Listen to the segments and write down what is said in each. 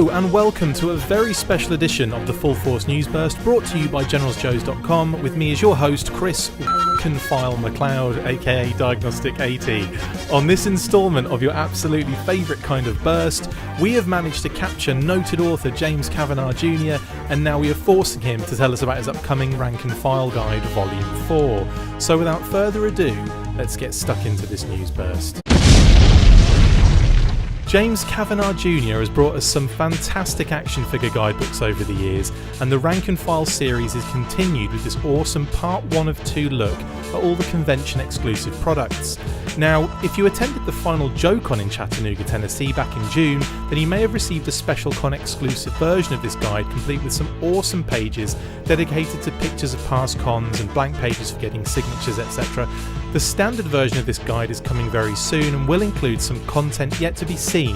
Hello and welcome to a very special edition of the Full Force News Burst, brought to you by generalsjoes.com, with me as your host, Chris File McLeod, aka Diagnostic AT. On this instalment of your absolutely favourite kind of burst, we have managed to capture noted author James Kavanaugh Jr, and now we are forcing him to tell us about his upcoming Rank and File Guide Volume 4. So without further ado, let's get stuck into this news burst. James Kavanaugh Jr has brought us some fantastic action figure guidebooks over the years, and the Rank and File series is continued with this awesome part 1 of 2 look at all the convention exclusive products. Now, if you attended the final JoeCon in Chattanooga, Tennessee back in June, then you may have received a special con exclusive version of this guide, complete with some awesome pages dedicated to pictures of past cons and blank pages for getting signatures, etc. The standard version of this guide is coming very soon and will include some content yet to be seen,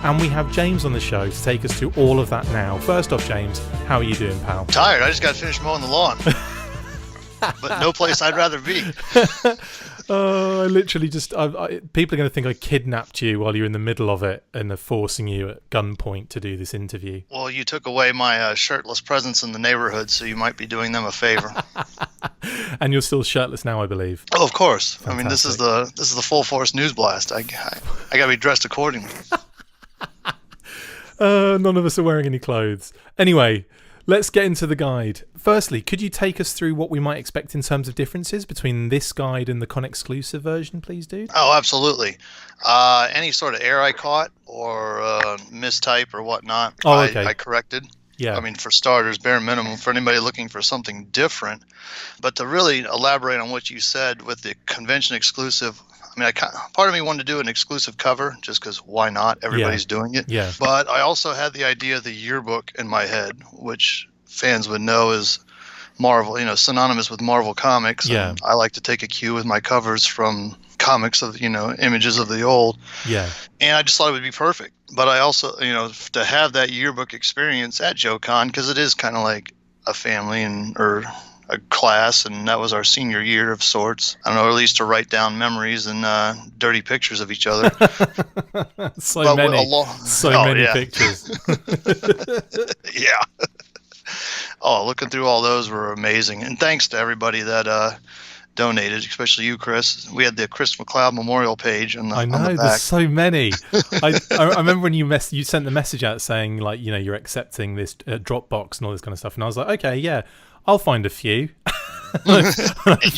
and we have James on the show to take us through all of that now. First off, James, how are you doing, pal? Tired. I just got to finish mowing the lawn. But no place I'd rather be. I literally just... people are going to think I kidnapped you while you're in the middle of it and are forcing you at gunpoint to do this interview. Well, you took away my shirtless presence in the neighborhood, so you might be doing them a favor. And you're still shirtless now, I believe. Oh, of course. Fantastic. I mean, this is the full force news blast. I got to be dressed accordingly. None of us are wearing any clothes. Anyway, let's get into the guide. Firstly, could you take us through what we might expect in terms of differences between this guide and the con exclusive version, please, dude? Oh, absolutely. Any sort of error I caught or mistype or whatnot, okay. I corrected. Yeah. I mean, for starters, bare minimum for anybody looking for something different. But to really elaborate on what you said with the convention exclusive, I mean, part of me wanted to do an exclusive cover just because why not? Everybody's doing it. Yeah. But I also had the idea of the yearbook in my head, which fans would know is Marvel, synonymous with Marvel Comics. Yeah. And I like to take a cue with my covers from comics of, images of the old. Yeah. And I just thought it would be perfect. But I also, to have that yearbook experience at JoeCon, because it is kind of like a family or a class, and that was our senior year of sorts. I don't know, or at least to write down memories and dirty pictures of each other. so many pictures. Yeah. Oh, looking through all those were amazing. And thanks to everybody that donated, especially you, Chris. We had the Chris McLeod Memorial page on the I know, on the back. There's so many. I remember when you sent the message out saying, like, you're accepting this Dropbox and all this kind of stuff. And I was like, okay, yeah, I'll find a few. You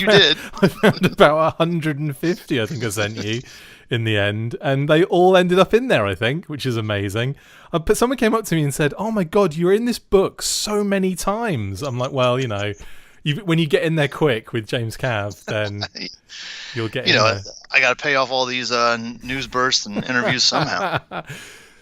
did. I found about 150, I think I sent you in the end. And they all ended up in there, I think, which is amazing. But someone came up to me and said, oh my God, you're in this book so many times. I'm like, well, when you get in there quick with James Cav, then you'll get in there. I got to pay off all these news bursts and interviews somehow.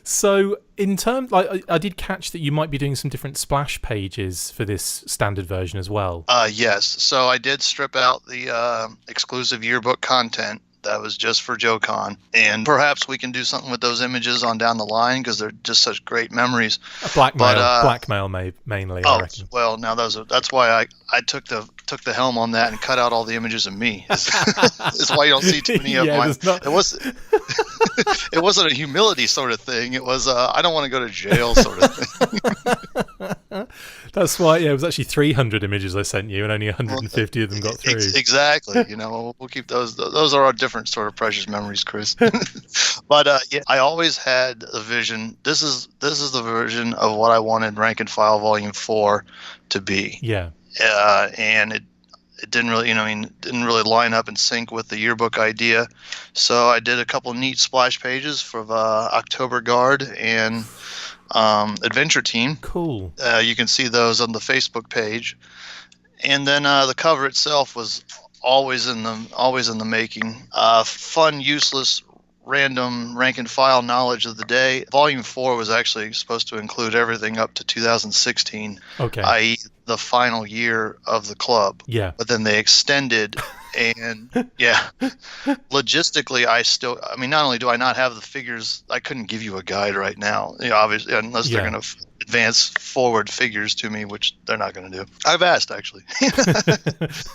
So in terms, I did catch that you might be doing some different splash pages for this standard version as well. Yes. So I did strip out the exclusive yearbook content. That was just for JoeCon. And perhaps we can do something with those images on down the line because they're just such great memories. Blackmail mainly, I reckon. Well, now that's why I took the helm on that and cut out all the images of me. It's why you don't see too many of mine. It wasn't a humility sort of thing. It was I don't want to go to jail sort of thing. That's why, it was actually 300 images I sent you, and only 150 of them got through. Exactly. We'll keep those. Those are our different sort of precious memories, Chris. But I always had a vision. This is the version of what I wanted Rank and File Volume 4 to be. Yeah. And it didn't really, didn't really line up and sync with the yearbook idea. So I did a couple of neat splash pages for October Guard and Adventure Team. Cool. You can see those on the Facebook page. And then the cover itself was always in the making. Fun, useless, random rank and file knowledge of the day. Volume 4 was actually supposed to include everything up to 2016, i.e. the final year of the club. Yeah. But then they extended, and logistically, not only do I not have the figures, I couldn't give you a guide right now, obviously, unless they're going to advance forward figures to me, which they're not going to do. I've asked, actually.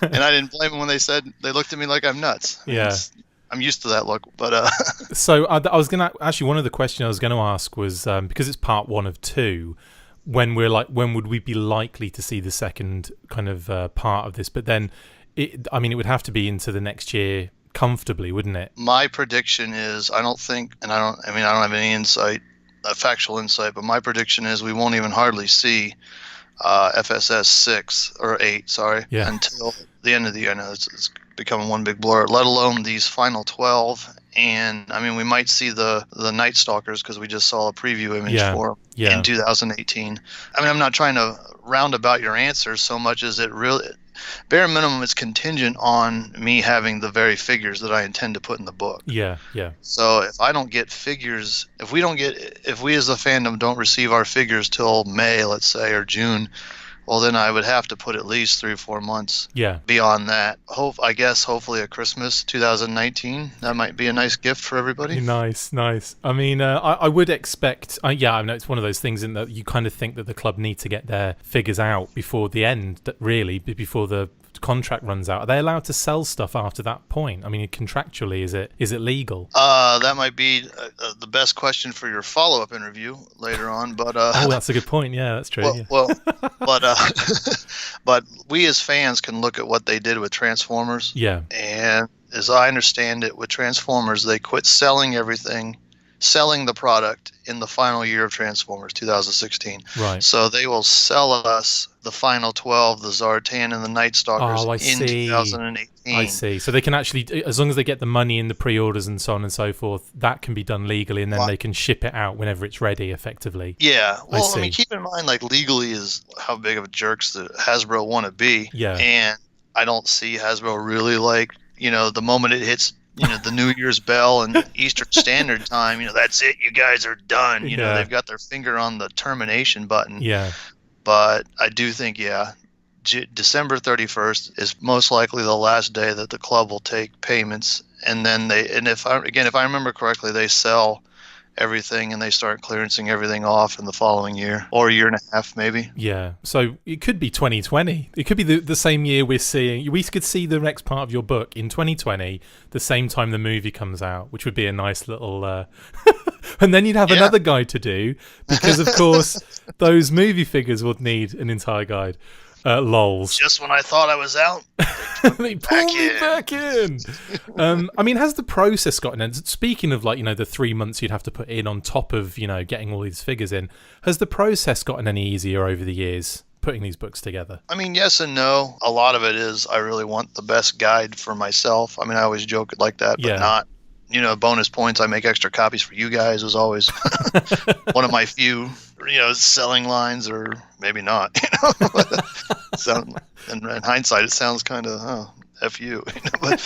And I didn't blame them when they said, they looked at me like I'm nuts. Yeah. I'm used to that look. But So I was gonna actually, one of the questions I was going to ask was, because it's part 1 of 2, when would we be likely to see the second kind of part of this? But then, it would have to be into the next year comfortably, wouldn't it? my prediction is, I don't think, and I don't have any insight, factual insight, but my prediction is we won't even hardly see FSS 6 or 8, sorry, until the end of the year. I know it's becoming one big blur, let alone these final 12. And we might see the Night Stalkers, because we just saw a preview image for them in 2018. I'm not trying to roundabout your answer so much as it really, bare minimum, it's contingent on me having the very figures that I intend to put in the book. Yeah. So if I don't get figures, if we as a fandom don't receive our figures till May, let's say, or June, well, then I would have to put at least 3 or 4 months beyond that. Hopefully at Christmas 2019. That might be a nice gift for everybody. Nice. I would expect, I know it's one of those things in that you kind of think that the club need to get their figures out before the end, really, before the contract runs out. Are they allowed to sell stuff after that point? Contractually, is it legal? That might be the best question for your follow-up interview later on. But that's a good point. Yeah, that's true. But we as fans can look at what they did with Transformers. Yeah. And as I understand it, with Transformers, they quit selling the product in the final year of Transformers, 2016. Right. So they will sell us the final 12, the Zartan and the Night Stalkers, in 2018. I see. So they can actually, as long as they get the money in the pre-orders and so on and so forth, that can be done legally, and then they can ship it out whenever it's ready, effectively. Yeah. Well, keep in mind, legally is how big of a jerks that Hasbro want to be. Yeah. And I don't see Hasbro really the moment it hits the New Year's bell and Eastern Standard Time, that's it, you guys are done. They've got their finger on the termination button. Yeah. But I do think, December 31st is most likely the last day that the club will take payments. And then if I remember correctly, they sell everything and they start clearancing everything off in the following year, or a year and a half maybe. Yeah, so it could be 2020. It could be the same year we could see the next part of your book in 2020, the same time the movie comes out, which would be a nice little and then you'd have another guide to do, because of course those movie figures would need an entire guide. Lols. Just when I thought I was out, they pulled me back in. Has the process gotten in? Speaking of the 3 months you'd have to put in on top of getting all these figures in, has the process gotten any easier over the years putting these books together? Yes and no. A lot of it is I really want the best guide for myself. I always joke it like that, but not. Bonus points, I make extra copies for you guys, was always one of my few, selling lines, or maybe not. So, in hindsight, it sounds kind of, F you. But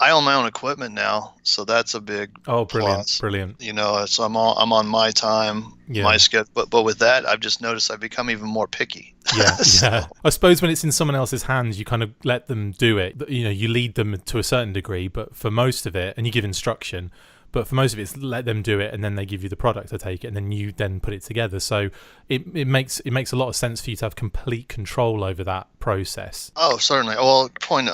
I own my own equipment now, so that's a big plus. Brilliant. So I'm on my time, my schedule. But with that, I've just noticed I've become even more picky. Yeah, yeah. I suppose when it's in someone else's hands, you kind of let them do it. You lead them to a certain degree, but for most of it, and you give instruction. But for most of it, it's let them do it, and then they give you the product to take it, and then you then put it together. So it makes a lot of sense for you to have complete control over that process. Oh, certainly. Well, I had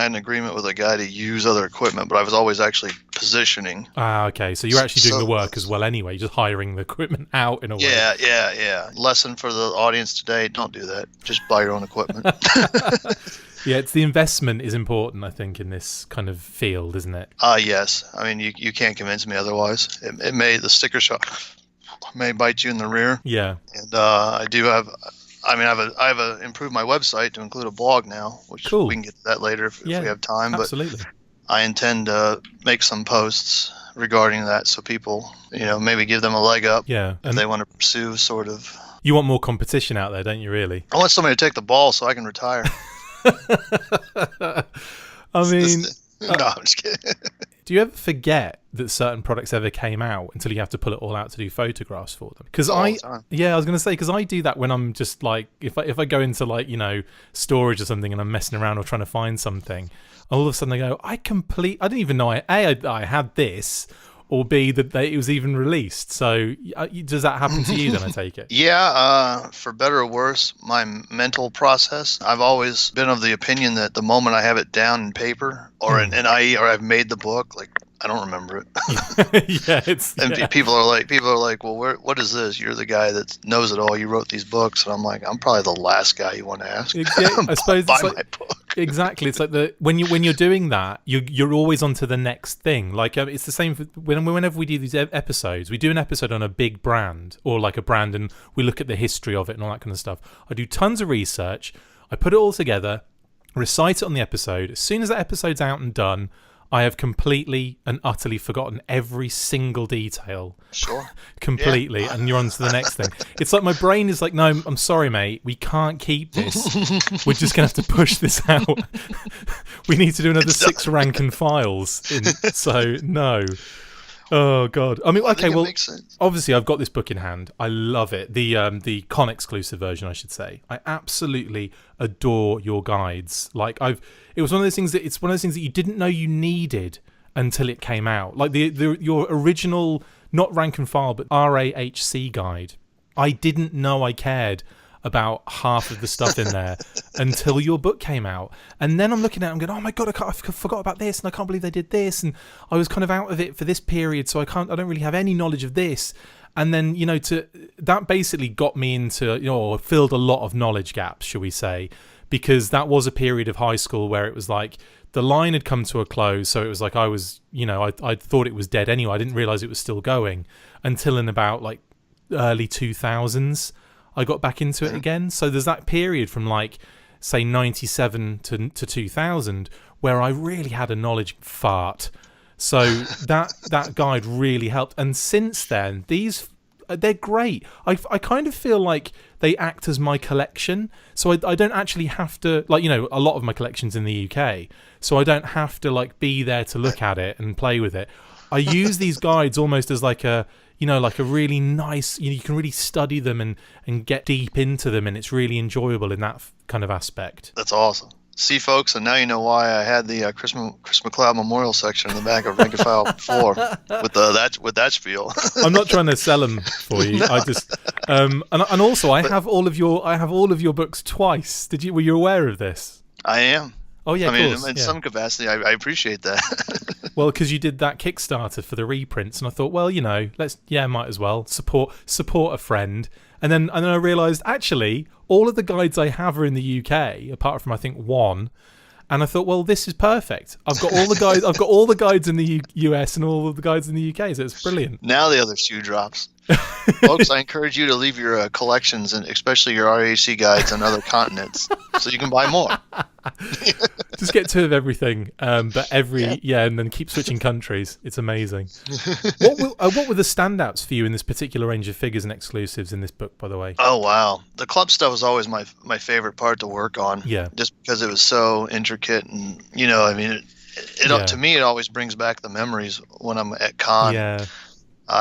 an agreement with a guy to use other equipment, but I was always actually positioning. Ah, okay. So you're actually doing the work as well anyway. You're just hiring the equipment out in a way. Yeah. Lesson for the audience today: don't do that. Just buy your own equipment. Yeah, it's the investment is important, I think, in this kind of field, isn't it? Yes. You can't convince me otherwise. The sticker shock may bite you in the rear. Yeah. And I do have. I've improved my website to include a blog now, which we can get to that later if we have time. Absolutely. But I intend to make some posts regarding that, so people, maybe give them a leg up. Yeah. If they want to pursue sort of. You want more competition out there, don't you? Really? I want somebody to take the ball so I can retire. No, I'm just kidding. Do you ever forget that certain products ever came out until you have to pull it all out to do photographs for them? Because I was going to say, because I do that when I'm just if I go into storage or something and I'm messing around or trying to find something, all of a sudden I go, I didn't even know I had this, or B, that it was even released. So does that happen to you then, I take it? Yeah, for better or worse, my mental process, I've always been of the opinion that the moment I have it down in paper or in IE or I've made the book, like, I don't remember it. People are like, well, what is this? You're the guy that knows it all. You wrote these books. And I'm like, I'm probably the last guy you want to ask. Yeah, I suppose buy my book. Exactly. It's like when you're doing that, you're always on to the next thing. Like it's the same for whenever we do these episodes. We do an episode on a big brand or like a brand, and we look at the history of it and all that kind of stuff. I do tons of research. I put it all together, recite it on the episode. As soon as that episode's out and done, I have completely and utterly forgotten every single detail. Sure. Completely, yeah. And you're on to the next thing. It's like my brain is like, no, I'm sorry, mate. We can't keep this. We're just going to have to push this out. We need to do another 6 Rankin files. So, no. Oh, God. I mean, okay, well, obviously I've got this book in hand. I love it. The con exclusive version, I should say. I absolutely adore your guides. Like it was one of those things that you didn't know you needed until it came out. Like your original, not rank and file, but R.A.H.C. guide. I didn't know I cared about half of the stuff in there until your book came out. And then I'm looking at it and going, oh my God, I forgot about this, and I can't believe they did this, and I was kind of out of it for this period, so I don't really have any knowledge of this. And then, that basically got me into, or filled a lot of knowledge gaps, shall we say, because that was a period of high school where it was like the line had come to a close, so it was like I was, I thought it was dead anyway. I didn't realize it was still going until in about like early 2000s. I got back into it again. So there's that period from like, say, 97 to 2000 where I really had a knowledge fart. So that guide really helped. And since then, they're great. I kind of feel like they act as my collection. So I don't actually have to, like, a lot of my collection's in the UK. So I don't have to like be there to look at it and play with it. I use these guides almost as like a really nice, you can really study them and get deep into them, and it's really enjoyable in that kind of aspect. That's awesome. See, folks, and now you know why I had the Chris McLeod Memorial section in the back of Rank and File 4 with that spiel. I'm not trying to sell them for you. I just and also I have all of your books twice. Were you aware of this? I am. Oh yeah, I mean, in some capacity, I appreciate that. Well, because you did that Kickstarter for the reprints, and I thought, well, might as well support a friend. And then I realised actually all of the guides I have are in the UK, apart from I think one. And I thought, well, this is perfect. I've got all the guides. I've got all the guides in the US and all of the guides in the UK, so it's brilliant. Now the other shoe drops. Folks, I encourage you to leave your collections, and especially your R.A.H.C. guides on other continents, so you can buy more. Just get 2 of everything, but and then keep switching countries. It's amazing. What were the standouts for you in this particular range of figures and exclusives in this book, by the way? Oh, wow. The club stuff was always my favorite part to work on. Yeah. Just because it was so intricate, and, to me, it always brings back the memories when I'm at con. Yeah.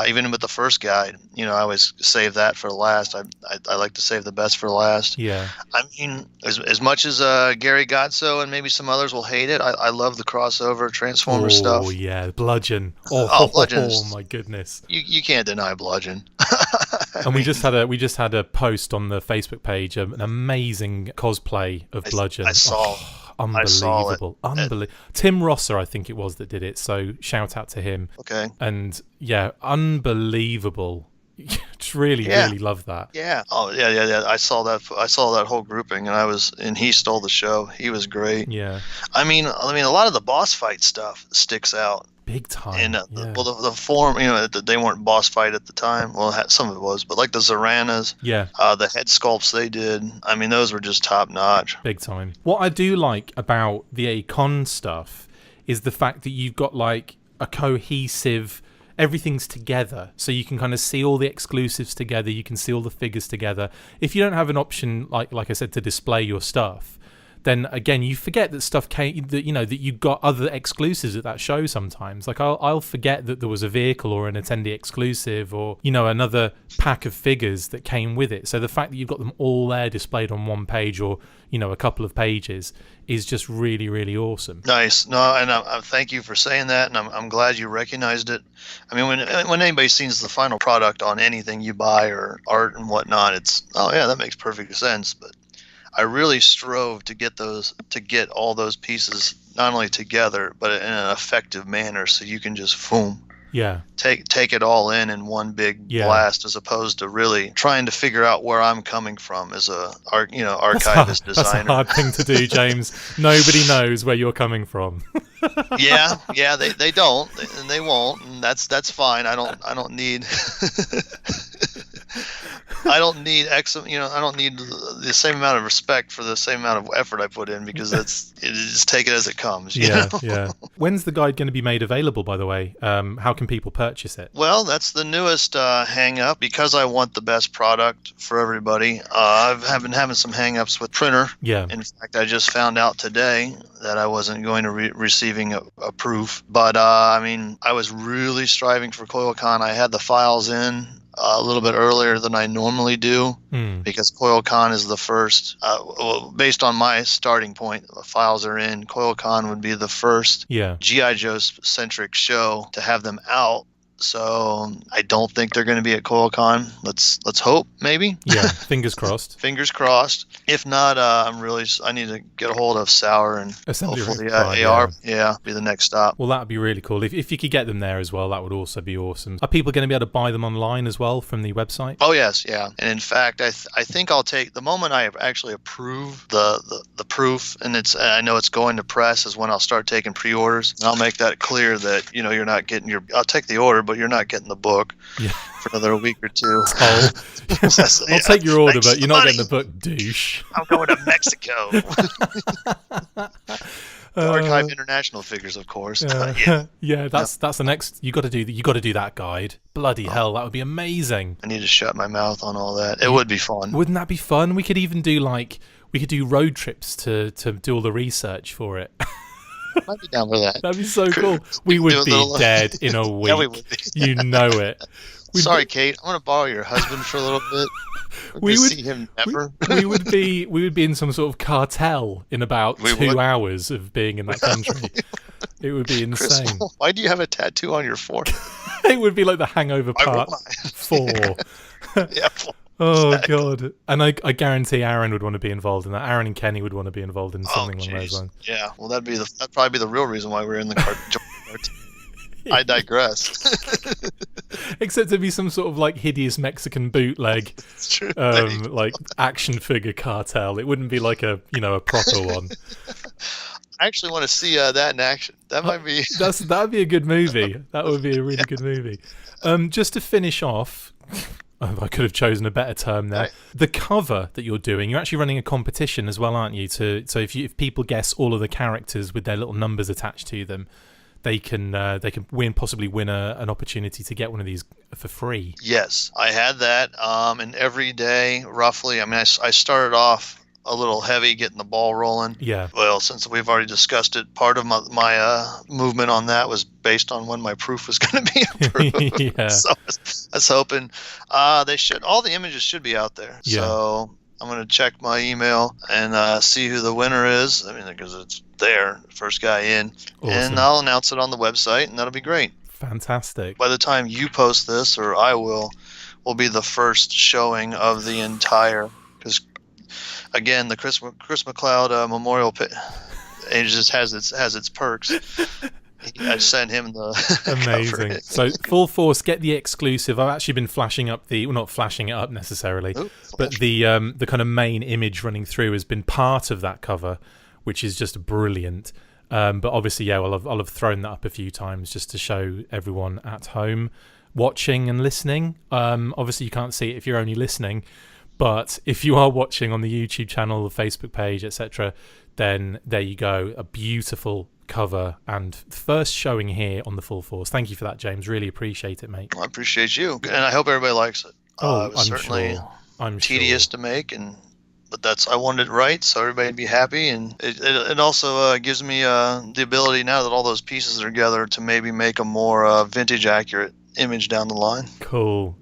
Even with the first guide, I always save that for last. I like to save the best for last. Yeah. I mean, as much as Gary Gotso and maybe some others will hate it, I love the crossover Transformer stuff. Oh yeah, Bludgeon. Bludgeon. Oh my goodness. You can't deny Bludgeon. We just had a post on the Facebook page, an amazing cosplay of Bludgeon. I saw. Unbelievable. Tim Rosser, I think it was, that did it, so shout out to him. Okay. And yeah, unbelievable. Just really love that. Yeah. Oh yeah. I saw that whole grouping, and he stole the show. He was great. Yeah. I mean a lot of the boss fight stuff sticks out. Big time. And the form, they weren't boss fight at the time. Well, some of it was, but like the Zoranas, the head sculpts they did. I mean, those were just top notch. Big time. What I do like about the Acon stuff is the fact that you've got like a cohesive, everything's together, so you can kind of see all the exclusives together. You can see all the figures together. If you don't have an option, like I said, to display your stuff, then again you forget that stuff came, that that you got other exclusives at that show sometimes. Like I'll forget that there was a vehicle or an attendee exclusive or another pack of figures that came with it. So the fact that you've got them all there displayed on one page or a couple of pages is just really, really awesome. Nice. No, and I thank you for saying that, and I'm glad you recognized it. I mean, when anybody sees the final product on anything you buy or art and whatnot, it's, oh yeah, that makes perfect sense. But I really strove to get all those pieces not only together but in an effective manner, so you can just take it all in one big blast, as opposed to really trying to figure out where I'm coming from as a archivist designer. That's a hard thing to do, James. Nobody knows where you're coming from. yeah, they don't, and they won't, and that's fine. I don't need I don't need I don't need the same amount of respect for the same amount of effort I put in, because just take it as it comes. Yeah. When's the guide going to be made available, by the way? How can people purchase it? Well, that's the newest hang up, because I want the best product for everybody. I've been having some hang ups with printer. Yeah. In fact, I just found out today that I wasn't going to receiving a proof, but I mean, I was really striving for CoilCon. I had the files in a little bit earlier than I normally do, because CoilCon is the first, based on my starting point, the files are in. CoilCon would be the first G.I. Joe centric show to have them out. So I don't think they're going to be at CoilCon. Let's hope, maybe. Yeah, fingers crossed. Fingers crossed. If not, I need to get a hold of Sauer and hopefully AR. Yeah, be the next stop. Well, that would be really cool. If you could get them there as well, that would also be awesome. Are people going to be able to buy them online as well from the website? Oh yes, yeah. And in fact, I think I'll take the moment I actually approve the proof, and I know it's going to press, is when I'll start taking pre-orders. And I'll make that clear that you're not getting I'll take the order, but you're not getting the book for another week or two. I'll take your order, but you're not getting the book, douche. I'm going to Mexico. Archive international figures, of course. That's the next. You got to do that guide. Bloody hell, that would be amazing. I need to shut my mouth on all that. It would be fun. Wouldn't that be fun? We could even do road trips to do all the research for it. I'd be down for that. That'd be so cool. We would be dead in a week. Yeah, we would be. You know it. Sorry, Kate. I want to borrow your husband for a little bit. We would see him never. We would be in some sort of cartel in about 2 hours of being in that country. It would be insane. Chris, why do you have a tattoo on your forehead? It would be like The Hangover Part 4. Yeah. Oh, exactly. God. And I guarantee Aaron would want to be involved in that. Aaron and Kenny would want to be involved in something along those lines. Yeah, well, that'd probably be the real reason why we're in the cartoon. I digress. Except it'd be some sort of like hideous Mexican bootleg, like action figure cartel. It wouldn't be like a proper one. I actually want to see that in action. That might be. That'd be a good movie. That would be a really good movie. Just to finish off. I could have chosen a better term there. Right. The cover that you're doing, you're actually running a competition as well, aren't you? So if people guess all of the characters with their little numbers attached to them, they can possibly win an opportunity to get one of these for free. Yes, I had that. And every day, roughly, I mean, I started off a little heavy getting the ball rolling. Yeah. Well, since we've already discussed it, part of my movement on that was based on when my proof was going to be approved. Yeah. So I was hoping all the images should be out there. Yeah. So I'm going to check my email and see who the winner is. I mean, because it's there, first guy in. Awesome. And I'll announce it on the website, and that'll be great. Fantastic. By the time you post this, or I will be the first showing of the entire, because again, the Chris McLeod Memorial just has its perks. I sent him the amazing. So full force, get the exclusive. I've actually been flashing up not flashing it up necessarily, but the kind of main image running through has been part of that cover, which is just brilliant. But obviously, I'll have thrown that up a few times just to show everyone at home watching and listening. Obviously, you can't see it if you're only listening. But if you are watching on the YouTube channel, the Facebook page, etc., then there you go. A beautiful cover and first showing here on the Full Force. Thank you for that, James. Really appreciate it, mate. Well, I appreciate you. And I hope everybody likes it. It was I'm certainly sure. tedious to make, But I wanted it right, so everybody'd be happy, and it also gives me the ability, now that all those pieces are together, to maybe make a more vintage accurate image down the line. Cool.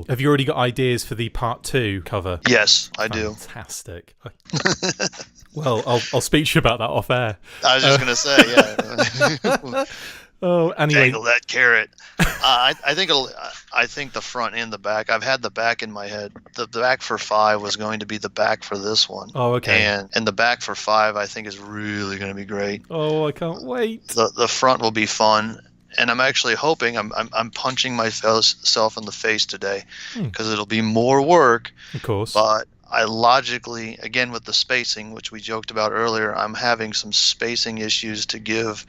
Have you already got ideas for the part 2 cover? Yes, I do. Fantastic. Well, I'll speak to you about that off air. I was just going to say, yeah. Oh, anyway. Dangle that carrot. I think the front and the back. I've had the back in my head. The back for 5 was going to be the back for this one. Oh, okay. And the back for 5, I think, is really going to be great. Oh, I can't wait. The front will be fun. And I'm actually hoping I'm punching myself in the face today, because it'll be more work. Of course. But I logically, again with the spacing, which we joked about earlier, I'm having some spacing issues to give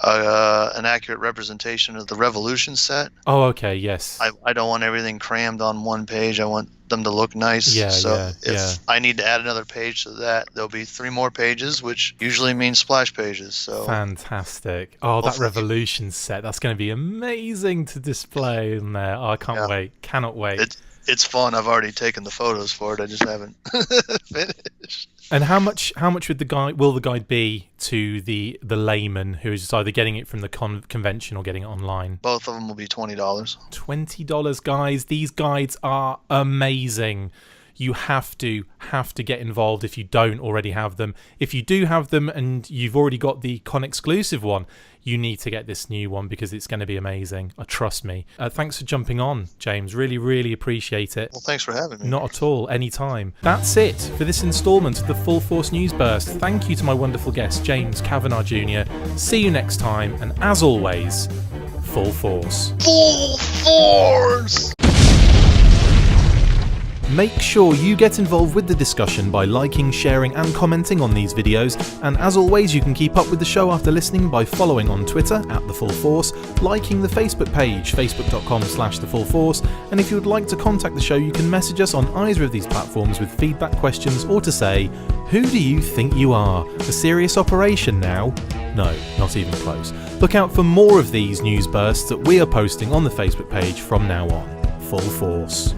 an accurate representation of the Revolution set. Oh, okay, yes. I don't want everything crammed on one page. I want them to look nice. If I need to add another page to that, there'll be 3 more pages, which usually means splash pages. So fantastic. Oh, that Revolution set, that's going to be amazing to display in there. Oh, I can't wait. Cannot wait. It's fun. I've already taken the photos for it. I just haven't finished. And how much will the guide be to the layman who is just either getting it from the convention or getting it online? Both of them will be $20. $20, guys. These guides are amazing. You have to get involved if you don't already have them. If you do have them and you've already got the con exclusive one, you need to get this new one because it's going to be amazing. Trust me. Thanks for jumping on, James. Really, really appreciate it. Well, thanks for having me. Not at all. Anytime. That's it for this instalment of the Full Force News Burst. Thank you to my wonderful guest, James Kavanaugh Jr. See you next time. And as always, full force. Full force! Make sure you get involved with the discussion by liking, sharing and commenting on these videos, and as always you can keep up with the show after listening by following on Twitter @TheFullForce, liking the Facebook page facebook.com/TheFullForce, and if you would like to contact the show you can message us on either of these platforms with feedback, questions or to say, who do you think you are? A serious operation now? No, not even close. Look out for more of these news bursts that we are posting on the Facebook page from now on. Full Force.